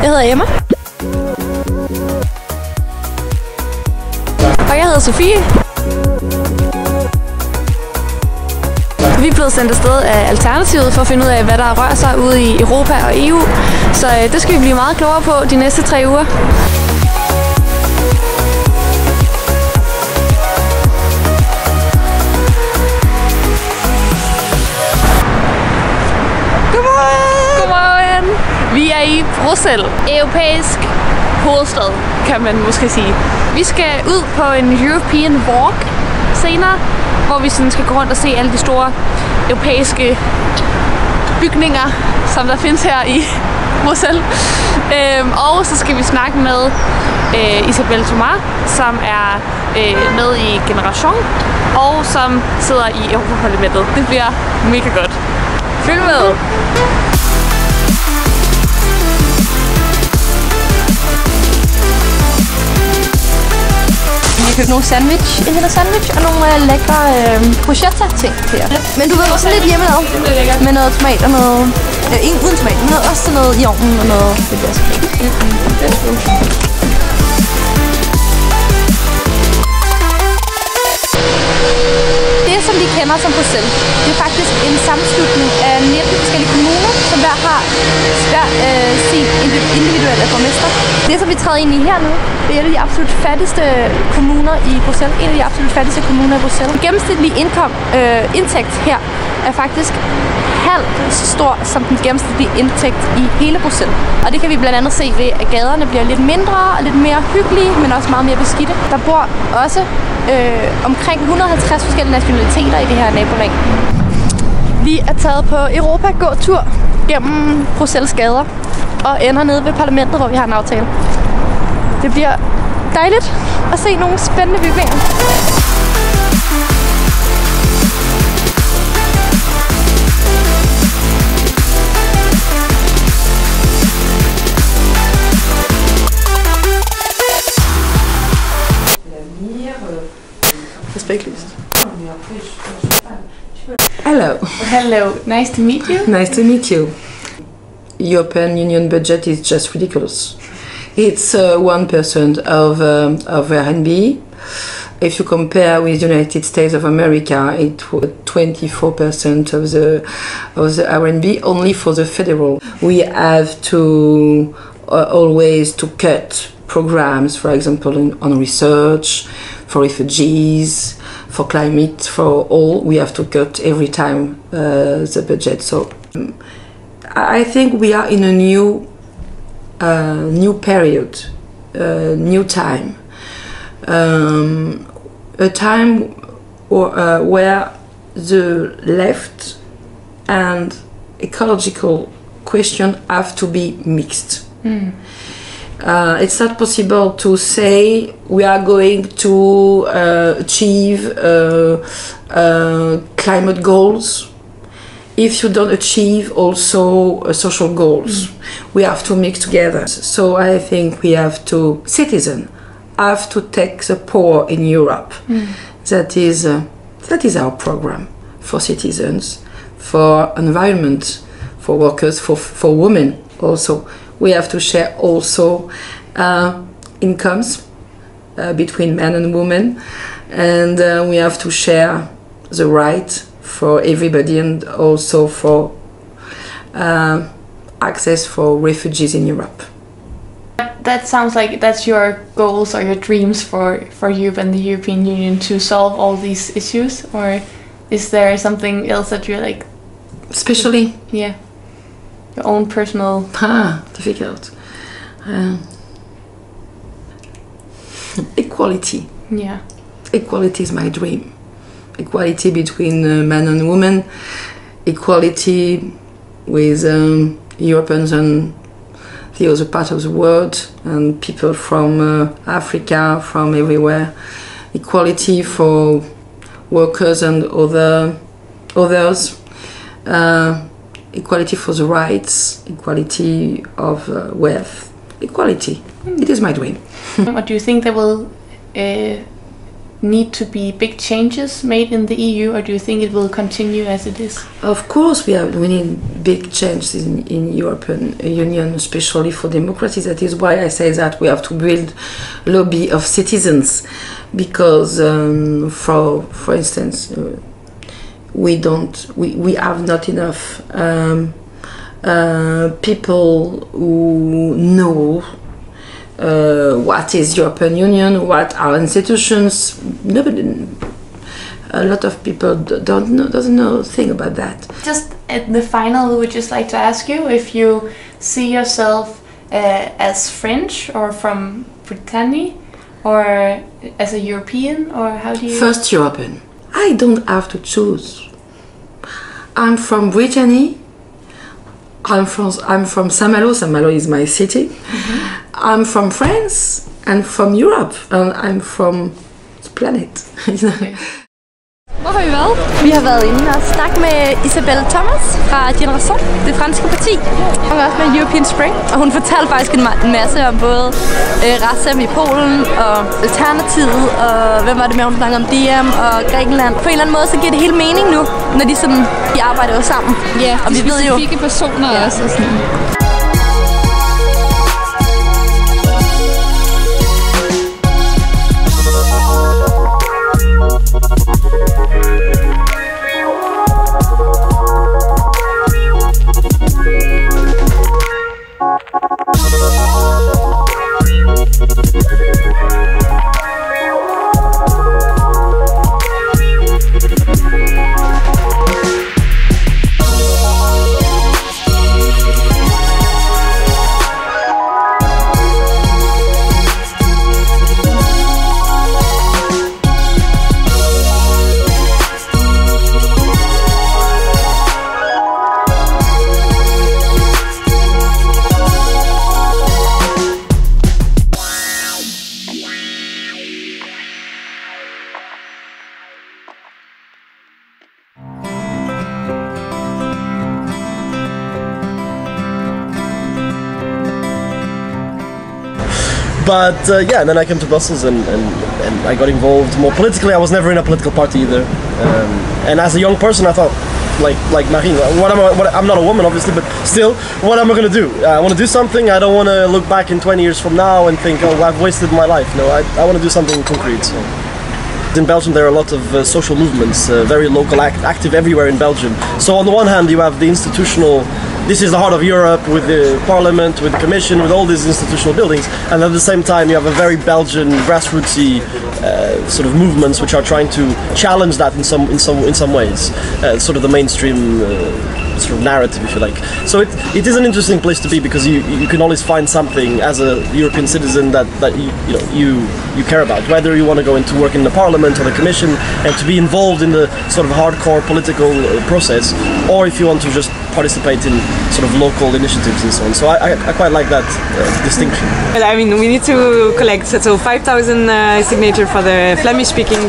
Jeg hedder Emma. Og jeg hedder Sofie. Vi er blevet sendt afsted af Alternativet for at finde ud af, hvad der rører sig ude i Europa og EU. Så det skal vi blive meget klogere på de næste 3 uger. Godmorgen! Vi er i Bruxelles, europæisk hovedstad, kan man måske sige. Vi skal ud på en European walk senere, hvor vi sådan skal gå rundt og se alle de store europæiske bygninger, som der findes her i Bruxelles. Og så skal vi snakke med Isabelle Thomas, som er med i Generation, og som sidder i Europa-Parlamentet. Det bliver mega godt. Følg med! Jeg købte nogle en lille sandwich og nogle lækre bruschetta-ting til jer. Men du ved også lidt hjemmelavet med noget tomat og noget... ikke uden tomat, men også noget i ovnen og noget... Det bliver så fint. Det, som vi kender som Bruxelles, det er faktisk en sammenslutning af 19 forskellige kommuner, som hver har sin individuelle borgmester. Det, som vi træder ind i her nu, det er en af de absolut fattigste kommuner i Bruxelles. En af de absolut fattigste kommuner i Bruxelles. Den gennemsnitlige indtægt her er faktisk halvt så stor som den gennemsnitlige indtægt i hele Bruxelles. Og det kan vi blandt andet se ved, at gaderne bliver lidt mindre og lidt mere hyggelige, men også meget mere beskidte. Der bor også omkring 150 forskellige nationaliteter i det her nabolag. Vi er taget på Europa-gåtur gennem Bruxelles gader og ender nede ved parlamentet, hvor vi har en aftale. Det bliver dejligt at se nogle spændende bygninger. Respektløst. Hello. Hello. Nice to meet you. Nice to meet you. European Union budget is just ridiculous. It's 1% of RNB. If you compare with the United States of America, it was 24% of the RNB only for the federal. We have to always to cut programs, for example, on research, for refugees, for climate, for all. We have to cut every time the budget. So I think we are in a new period, new time, a time where the left and ecological question have to be mixed. It's not possible to say we are going to achieve climate goals if you don't achieve also social goals. We have to mix together. So I think citizens have to take the power in Europe. That is our program for citizens, for environment, for workers, for women also. We have to share also incomes between men and women, and we have to share the right for everybody and also for access for refugees in Europe. That sounds like that's your goals or your dreams for Europe and the European Union, to solve all these issues, or is there something else that you're like... Especially? Yeah. Your own personal... Difficult. Equality. Yeah. Equality is my dream. Equality between men and women. Equality with Europeans and the other part of the world, and people from Africa, from everywhere. Equality for workers and others. Equality for the rights, equality of wealth, equality. It is my dream. What do you think that will need to be big changes made in the EU, or do you think it will continue as it is? Of course, we need big changes in European Union, especially for democracy. That is why I say that we have to build lobby of citizens, because for instance, we have not enough people who know what is European Union, what are institutions. A lot of people doesn't know a thing about that. Just at the final, we would just like to ask you if you see yourself as French or from Britannia, or as a European, or how do you? First European. I don't have to choose. I'm from Brittany. I'm from Saint-Malo. Saint-Malo is my city. I'm from France and from Europe, and I'm from the planet. Okay. Hvor har vi været? Vi har været inde og snakke med Isabelle Thomas fra Generation, det franske parti. Hun var også med European Spring, og hun fortalte faktisk en masse om både racisme i Polen og Alternativet, og hvem var det med, hun snakkede om DM og Grækenland. På en eller anden måde, så giver det hele mening nu, når de arbejder jo sammen. Ja, og de vi ved jo specifikke personer også og sådan. But yeah, and then I came to Brussels and I got involved more politically. I was never in a political party either. And as a young person, I thought, like Marie, I'm not a woman, obviously, but still, what am I going to do? I want to do something. I don't want to look back in 20 years from now and think, oh, I've wasted my life. No, I want to do something concrete. So. In Belgium, there are a lot of social movements, very local, active everywhere in Belgium. So on the one hand, you have the institutional. This is the heart of Europe, with the Parliament, with the Commission, with all these institutional buildings, and at the same time you have a very Belgian grassrootsy sort of movements which are trying to challenge that in some ways, sort of the mainstream sort of narrative, if you like. So it is an interesting place to be, because you can always find something as a European citizen that you care about, whether you want to go into work in the Parliament or the Commission and to be involved in the sort of hardcore political process, or if you want to just participate in sort of local initiatives and so on. So I quite like that distinction. But I mean, we need to collect 5,000 signatures for the Flemish-speaking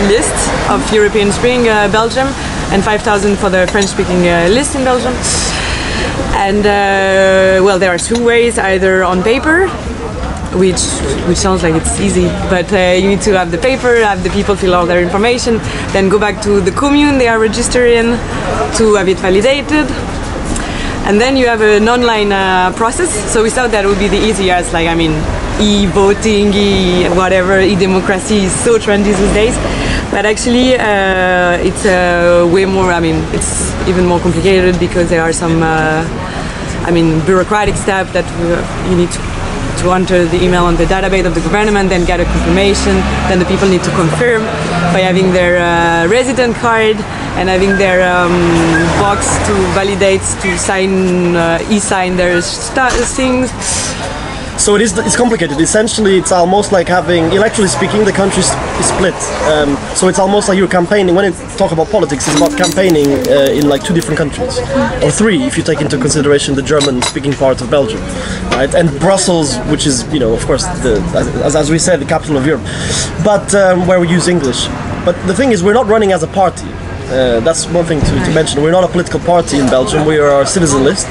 list of European Spring Belgium, and 5,000 for the French-speaking list in Belgium. And well, there are two ways: either on paper, which sounds like it's easy, but you need to have the paper, have the people fill out their information, then go back to the commune they are registered in to have it validated, and then you have an online process. So we thought that would be the easiest, like, I mean, e-voting, whatever, e-democracy is so trendy these days, but actually it's way more, I mean, it's even more complicated, because there are some I mean, bureaucratic steps that you need to enter the email on the database of the government, then get a confirmation, then the people need to confirm by having their resident card and having their box to validate, to sign, e-sign their things. So it's complicated. Essentially, it's almost like having, electorally speaking, the country is split. So it's almost like you're campaigning. When you talk about politics, it's about campaigning in like two different countries, or three if you take into consideration the German-speaking part of Belgium, right? And Brussels, which is, you know, of course, as we said, the capital of Europe, but where we use English. But the thing is, we're not running as a party. That's one thing to mention. We're not a political party in Belgium. We are a citizen list,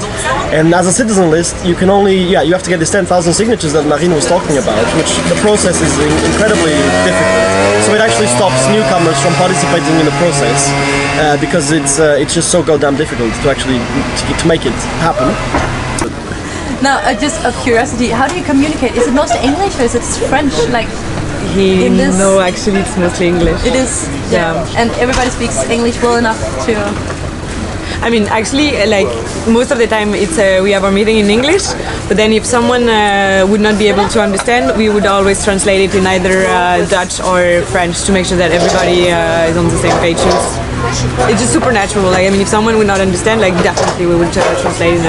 and as a citizen list, you can only you have to get these 10,000 signatures that Marine was talking about, which the process is incredibly difficult. So it actually stops newcomers from participating in the process because it's just so goddamn difficult to actually to make it happen. Now, just of curiosity, how do you communicate? Is it mostly English or is it French? Like, no, actually, it's mostly English. it is, yeah. And everybody speaks English well enough to. I mean, actually, like most of the time, it's we have our meeting in English. But then, if someone would not be able to understand, we would always translate it in either Dutch or French to make sure that everybody is on the same page. It's just supernatural. Like, I mean, if someone would not understand, like definitely we would translate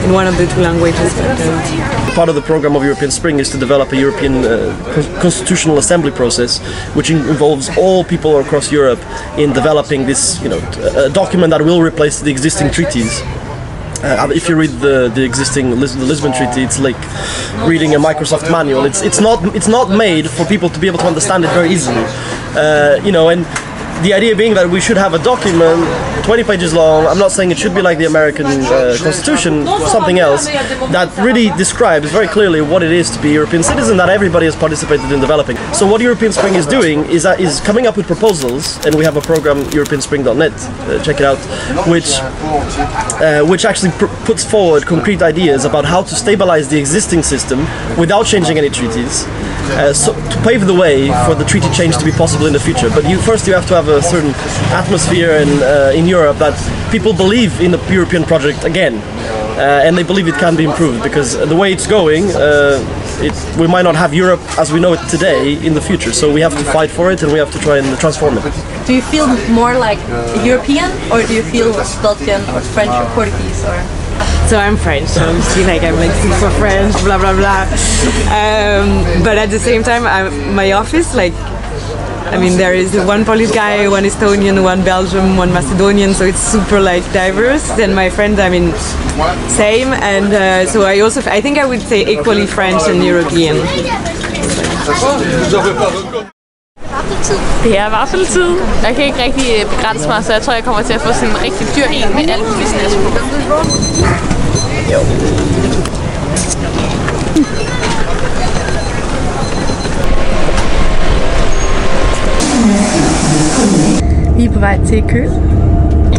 in one of the two languages. But, part of the program of European Spring is to develop a European constitutional assembly process, which involves all people across Europe in developing this, a document that will replace the existing treaties. If you read the existing the Lisbon Treaty, it's like reading a Microsoft manual. It's not made for people to be able to understand it very easily, and. The idea being that we should have a document 20 pages long. I'm not saying it should be like the American Constitution, something else, that really describes very clearly what it is to be a European citizen that everybody has participated in developing. So what European Spring is doing is coming up with proposals, and we have a program, europeanspring.net, check it out, which actually puts forward concrete ideas about how to stabilize the existing system without changing any treaties, so to pave the way for the treaty change to be possible in the future. But first you have to have a certain atmosphere in Europe that people believe in the European project again, and they believe it can be improved, because the way it's going, we might not have Europe as we know it today in the future. So we have to fight for it, and we have to try and transform it. Do you feel more like European, or do you feel Belgian or French or Portuguese or? So I'm French, so I'm like super French, blah blah blah. But at the same time, my office, like, I mean, there is one Polish guy, one Estonian, one Belgian, one Macedonian, so it's super like diverse. Then my friends, I mean, same, and so I think I would say equally French and European. Det er vaffeltid. Jeg kan ikke rigtig begrænse mig, så jeg tror, jeg kommer til at få sådan en rigtig dyr en med alt muligt snas på. Vi er på vej til Køl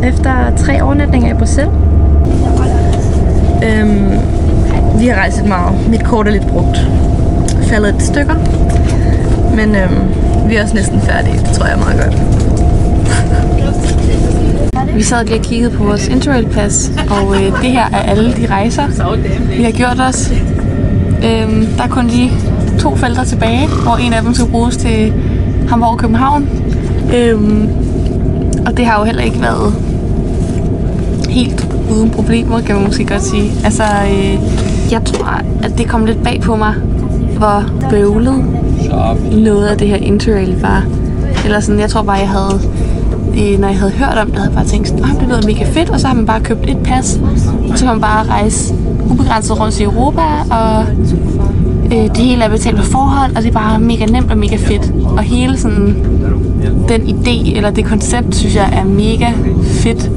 efter 3 overnatninger i Bruxelles. Vi har rejst lidt meget. Mit kort er lidt brugt. Faldet et stykker. Men vi er også næsten færdige. Det tror jeg er meget godt. Vi sad lige og kiggede på vores Interrail-pas, og det her er alle de rejser, vi har gjort os. Der er kun lige 2 felter tilbage, hvor en af dem skal bruges til Hamburg og København. Og det har jo heller ikke været helt uden problemer, kan man måske godt sige. Altså, jeg tror, at det kom lidt bag på mig, hvor bøvlet noget af det her Interrail var. Eller sådan, jeg tror bare, når jeg havde hørt om det, havde jeg bare tænkt sådan, det lyder mega fedt, og så har man bare købt et pas, og så kan man bare rejse ubegrænset rundt i Europa, og det hele er betalt på forhånd, og det er bare mega nemt og mega fedt. Og hele sådan den idé, eller det koncept, synes jeg er mega fedt.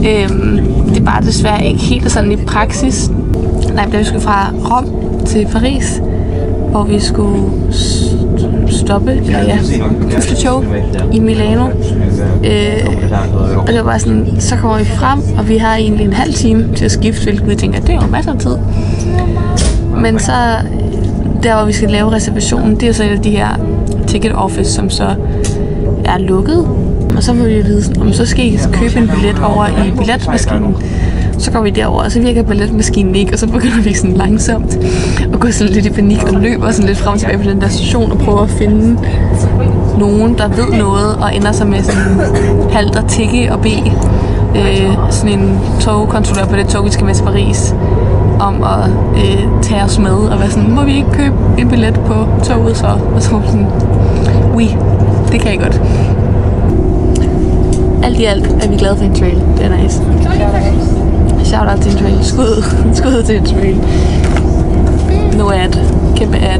Det er bare desværre ikke helt sådan i praksis. Nej, da vi skulle fra Rom til Paris, hvor vi skulle stoppe, første tog i Milano. Og det var bare sådan, så kommer vi frem, og vi har egentlig en halv time til at skifte, hvilket vi tænker, det er jo masser af tid. Men så, der hvor vi skal lave reservationen, det er så et af de her ticket office, som så er lukket. Og så må vi vide, om så skal I købe en billet over i billetmaskinen. Så går vi derover, og så virker billetmaskinen ikke, og så begynder vi sådan langsomt at gå sådan lidt i panik og løber sådan lidt frem og tilbage på den der station og prøver at finde nogen, der ved noget, og ender så med sådan halvt at tikke og bede sådan en togkontrollør på det tog, vi skal med til Paris, om at tage os med og være sådan, må vi ikke købe en billet på toget så? Og så var sådan, oui, det kan jeg godt. Alt i alt er vi glade for Interrail. Det er nice. Shout out til Interrail. Skud til Interrail. No ad. Kæmpe ad.